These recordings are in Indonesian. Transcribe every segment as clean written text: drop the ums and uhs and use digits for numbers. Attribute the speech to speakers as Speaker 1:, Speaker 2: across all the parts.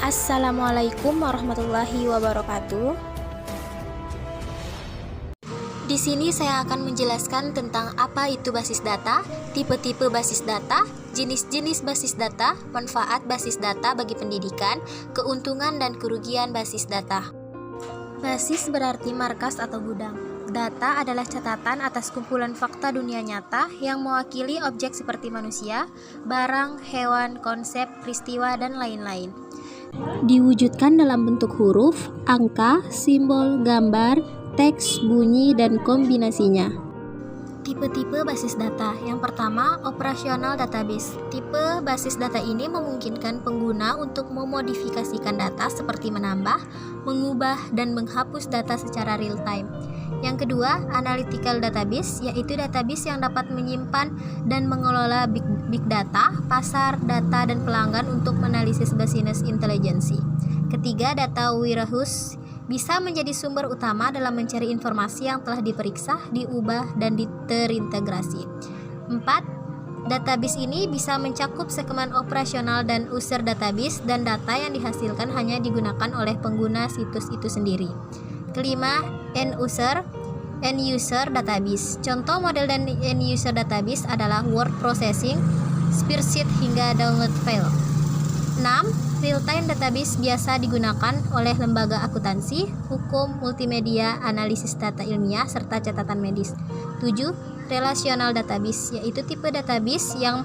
Speaker 1: Assalamualaikum warahmatullahi wabarakatuh. Di sini saya akan menjelaskan tentang apa itu basis data, tipe-tipe basis data, jenis-jenis basis data, manfaat basis data bagi pendidikan, keuntungan dan kerugian basis data. Basis berarti markas atau gudang. Data adalah catatan atas kumpulan fakta dunia nyata yang mewakili objek seperti manusia, barang, hewan, konsep, peristiwa, dan lain-lain. Diwujudkan dalam bentuk huruf, angka, simbol, gambar, teks, bunyi, dan kombinasinya. Tipe-tipe basis data. Yang pertama, operasional database. Tipe basis data ini memungkinkan pengguna untuk memodifikasikan data seperti menambah, mengubah, dan menghapus data secara real time. Yang kedua, analytical database, yaitu database yang dapat menyimpan dan mengelola big data, pasar, data, dan pelanggan untuk menganalisis business intelligence. Ketiga, data warehouse bisa menjadi sumber utama dalam mencari informasi yang telah diperiksa, diubah, dan terintegrasi. 4. Database ini bisa mencakup segmen operasional dan user database, dan data yang dihasilkan hanya digunakan oleh pengguna situs itu sendiri. Kelima, end user database. Contoh model dan end user database adalah word processing, spreadsheet, hingga download file. 6. Real-time database biasa digunakan oleh lembaga akuntansi, hukum, multimedia, analisis data ilmiah, serta catatan medis. 7. Relational database, yaitu tipe database yang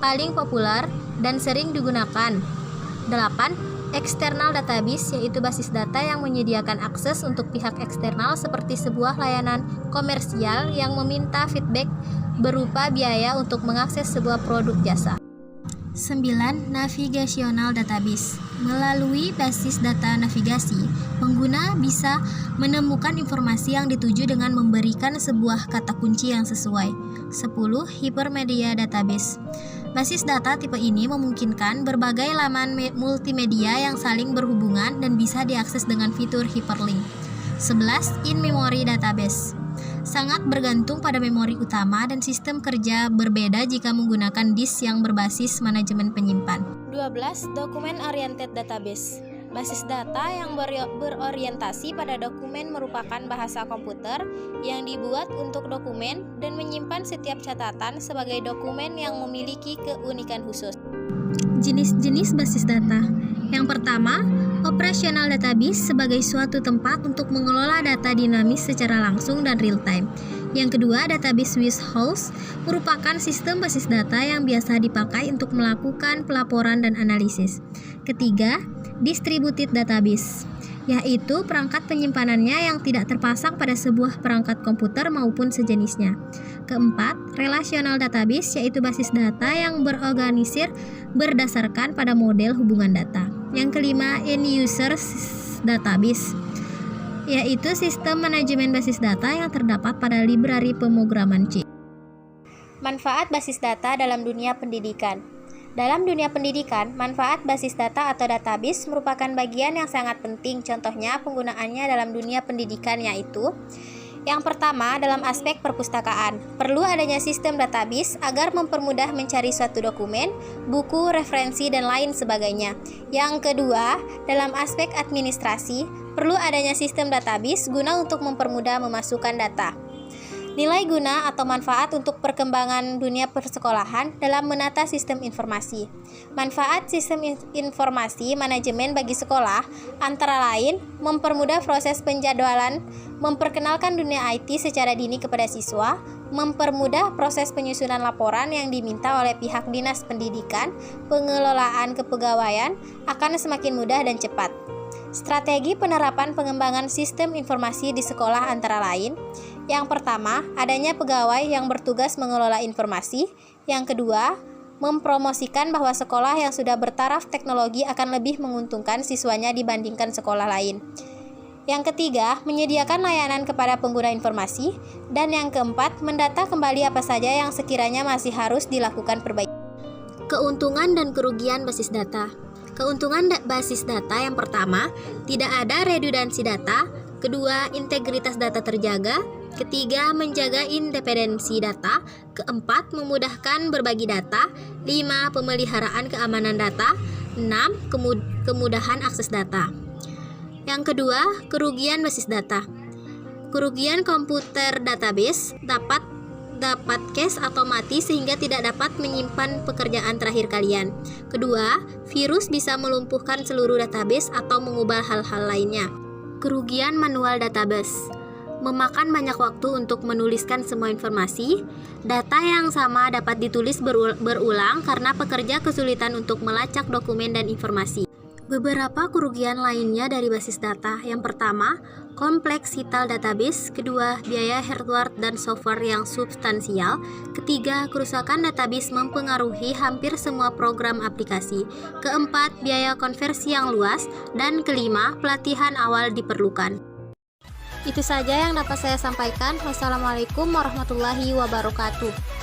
Speaker 1: paling populer dan sering digunakan. 8. External database, yaitu basis data yang menyediakan akses untuk pihak eksternal seperti sebuah layanan komersial yang meminta feedback berupa biaya untuk mengakses sebuah produk jasa. 9. Navigational database. Melalui basis data navigasi, pengguna bisa menemukan informasi yang dituju dengan memberikan sebuah kata kunci yang sesuai. 10. Hypermedia database. Basis data tipe ini memungkinkan berbagai laman multimedia yang saling berhubungan dan bisa diakses dengan fitur hyperlink. 11. In-memory database. Sangat bergantung pada memori utama dan sistem kerja berbeda jika menggunakan disk yang berbasis manajemen penyimpan. 12. Document-oriented database. Basis data yang berorientasi pada dokumen merupakan bahasa komputer yang dibuat untuk dokumen dan menyimpan setiap catatan sebagai dokumen yang memiliki keunikan khusus. Jenis-jenis basis data. Yang pertama, operational database sebagai suatu tempat untuk mengelola data dinamis secara langsung dan real time. Yang kedua, database warehouse merupakan sistem basis data yang biasa dipakai untuk melakukan pelaporan dan analisis. Ketiga, distributed database, yaitu perangkat penyimpanannya yang tidak terpasang pada sebuah perangkat komputer maupun sejenisnya. Keempat, relational database, yaitu basis data yang berorganisir berdasarkan pada model hubungan data. Yang kelima, end user database, yaitu sistem manajemen basis data yang terdapat pada library pemrograman C. Manfaat basis data dalam dunia pendidikan. Dalam dunia pendidikan, manfaat basis data atau database merupakan bagian yang sangat penting. Contohnya penggunaannya dalam dunia pendidikan yaitu: yang pertama, dalam aspek perpustakaan. Perlu adanya sistem database agar mempermudah mencari suatu dokumen, buku, referensi, dan lain sebagainya. Yang kedua, dalam aspek administrasi, perlu adanya sistem database guna untuk mempermudah memasukkan data. Nilai guna atau manfaat untuk perkembangan dunia persekolahan dalam menata sistem informasi. Manfaat sistem informasi manajemen bagi sekolah antara lain mempermudah proses penjadwalan, memperkenalkan dunia IT secara dini kepada siswa, mempermudah proses penyusunan laporan yang diminta oleh pihak dinas pendidikan, pengelolaan kepegawaian akan semakin mudah dan cepat. Strategi penerapan pengembangan sistem informasi di sekolah antara lain: yang pertama, adanya pegawai yang bertugas mengelola informasi. Yang kedua, mempromosikan bahwa sekolah yang sudah bertaraf teknologi akan lebih menguntungkan siswanya dibandingkan sekolah lain. Yang ketiga, menyediakan layanan kepada pengguna informasi. Dan yang keempat, mendata kembali apa saja yang sekiranya masih harus dilakukan perbaikan. Keuntungan dan kerugian basis data. Keuntungan basis data yang pertama, tidak ada redundansi data. Kedua, integritas data terjaga. Ketiga, menjaga independensi data. Keempat, memudahkan berbagi data. 5, pemeliharaan keamanan data. 6. Kemudahan akses data. Yang kedua, kerugian basis data. Kerugian komputer database dapat cache atau mati sehingga tidak dapat menyimpan pekerjaan terakhir kalian. Kedua, virus bisa melumpuhkan seluruh database atau mengubah hal-hal lainnya. Kerugian manual database. Memakan banyak waktu untuk menuliskan semua informasi. Data yang sama dapat ditulis berulang karena pekerja kesulitan untuk melacak dokumen dan informasi. Beberapa kerugian lainnya dari basis data. Yang pertama, kompleksitas database. Kedua, biaya hardware dan software yang substansial. Ketiga, kerusakan database mempengaruhi hampir semua program aplikasi. Keempat, biaya konversi yang luas. Dan kelima, pelatihan awal diperlukan. Itu saja yang dapat saya sampaikan. Wassalamualaikum warahmatullahi wabarakatuh.